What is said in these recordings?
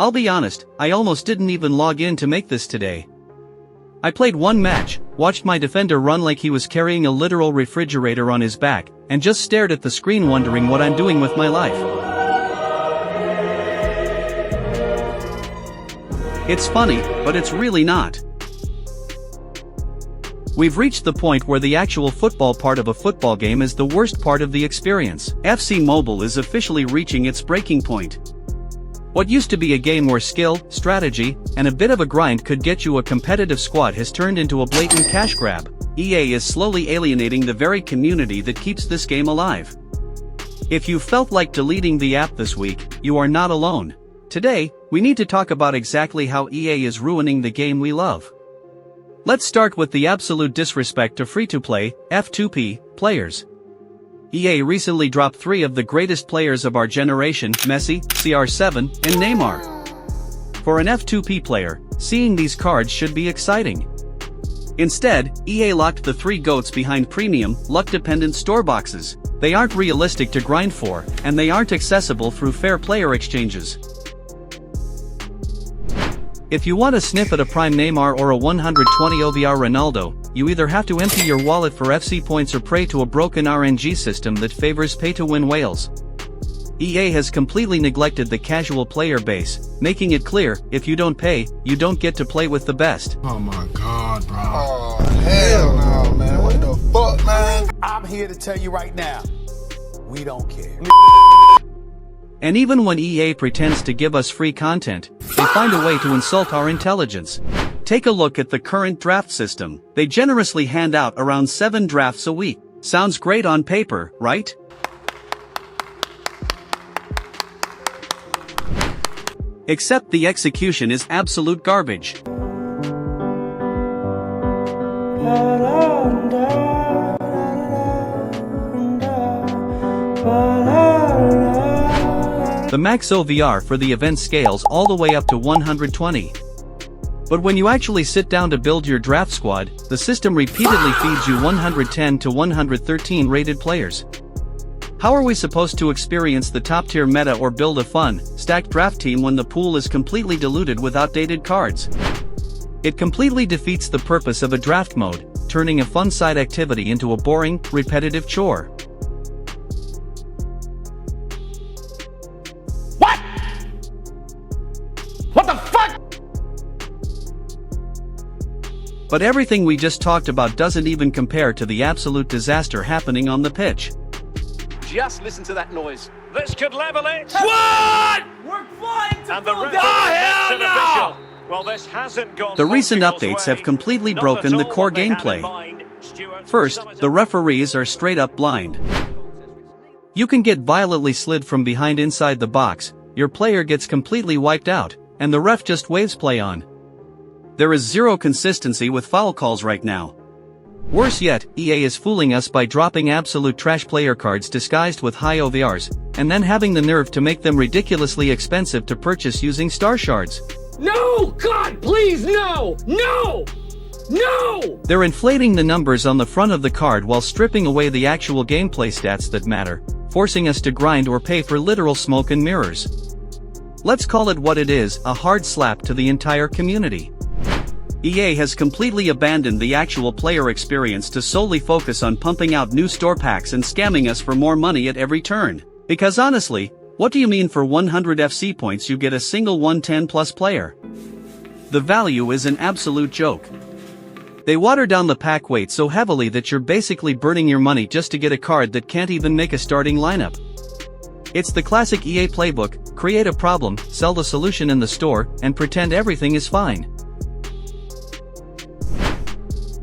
I'll be honest, I almost didn't even log in to make this today. I played one match, watched my defender run like he was carrying a literal refrigerator on his back, and just stared at the screen wondering what I'm doing with my life. It's funny, but it's really not. We've reached the point where the actual football part of a football game is the worst part of the experience. FC Mobile is officially reaching its breaking point. What used to be a game where skill, strategy, and a bit of a grind could get you a competitive squad has turned into a blatant cash grab. EA is slowly alienating the very community that keeps this game alive. If you felt like deleting the app this week, you are not alone. Today, we need to talk about exactly how EA is ruining the game we love. Let's start with the absolute disrespect to free-to-play, F2P, players. EA recently dropped 3 of the greatest players of our generation, Messi, CR7, and Neymar. For an F2P player, seeing these cards should be exciting. Instead, EA locked the 3 GOATs behind premium, luck-dependent store boxes. They aren't realistic to grind for, and they aren't accessible through fair player exchanges. If you want a sniff at a prime Neymar or a 120 OVR Ronaldo, you either have to empty your wallet for FC points or pray to a broken RNG system that favors pay-to-win whales. EA has completely neglected the casual player base, making it clear, if you don't pay, you don't get to play with the best. Oh my god, bro. Oh, hell no, man. What the fuck, man? I'm here to tell you right now, we don't care. And even when EA pretends to give us free content, they find a way to insult our intelligence. Take a look at the current draft system. They generously hand out around 7 drafts a week. Sounds great on paper, right? Except the execution is absolute garbage. The max OVR for the event scales all the way up to 120. But when you actually sit down to build your draft squad, the system repeatedly feeds you 110 to 113 rated players. How are we supposed to experience the top-tier meta or build a fun, stacked draft team when the pool is completely diluted with outdated cards? It completely defeats the purpose of a draft mode, turning a fun side activity into a boring, repetitive chore. What the fuck? But everything we just talked about doesn't even compare to the absolute disaster happening on the pitch. Just listen to that noise. This could level it. What? We're flying to And the Phil- ref hell no! Well, this hasn't gone The recent Portugal's updates way. have completely Not broken at the all core what they had in gameplay. mind. Stuart, First, some is the referees are straight up blind. You can get violently slid from behind inside the box, your player gets completely wiped out, and the ref just waves play on. There is zero consistency with foul calls right now. Worse yet, EA is fooling us by dropping absolute trash player cards disguised with high OVRs, and then having the nerve to make them ridiculously expensive to purchase using star shards. No! God, please, no! No! No! They're inflating the numbers on the front of the card while stripping away the actual gameplay stats that matter, forcing us to grind or pay for literal smoke and mirrors. Let's call it what it is, a hard slap to the entire community. EA has completely abandoned the actual player experience to solely focus on pumping out new store packs and scamming us for more money at every turn. Because honestly, what do you mean for 100 FC points you get a single 110+ player? The value is an absolute joke. They water down the pack weight so heavily that you're basically burning your money just to get a card that can't even make a starting lineup. It's the classic EA playbook: create a problem, sell the solution in the store, and pretend everything is fine.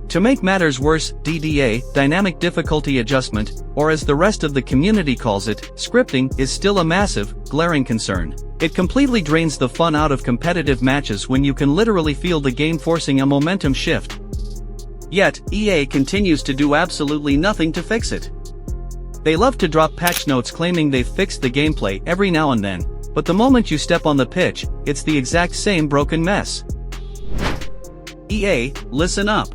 To make matters worse, DDA, dynamic difficulty adjustment, or as the rest of the community calls it, scripting, is still a massive, glaring concern. It completely drains the fun out of competitive matches when you can literally feel the game forcing a momentum shift. Yet, EA continues to do absolutely nothing to fix it. They love to drop patch notes claiming they've fixed the gameplay every now and then, but the moment you step on the pitch, it's the exact same broken mess. EA, listen up.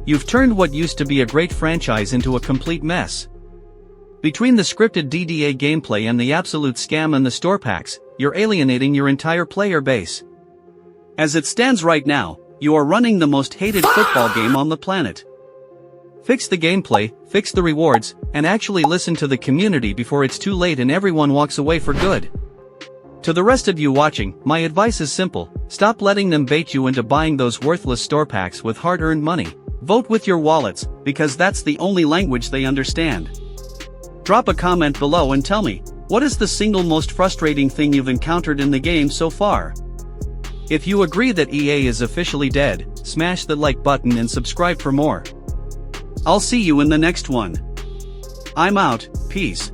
You've turned what used to be a great franchise into a complete mess. Between the scripted DDA gameplay and the absolute scam and the store packs, you're alienating your entire player base. As it stands right now, you are running the most hated football game on the planet. Fix the gameplay, fix the rewards, and actually listen to the community before it's too late and everyone walks away for good. To the rest of you watching, my advice is simple: stop letting them bait you into buying those worthless store packs with hard-earned money. Vote with your wallets, because that's the only language they understand. Drop a comment below and tell me, what is the single most frustrating thing you've encountered in the game so far? If you agree that EA is officially dead, smash the like button and subscribe for more. I'll see you in the next one. I'm out, peace.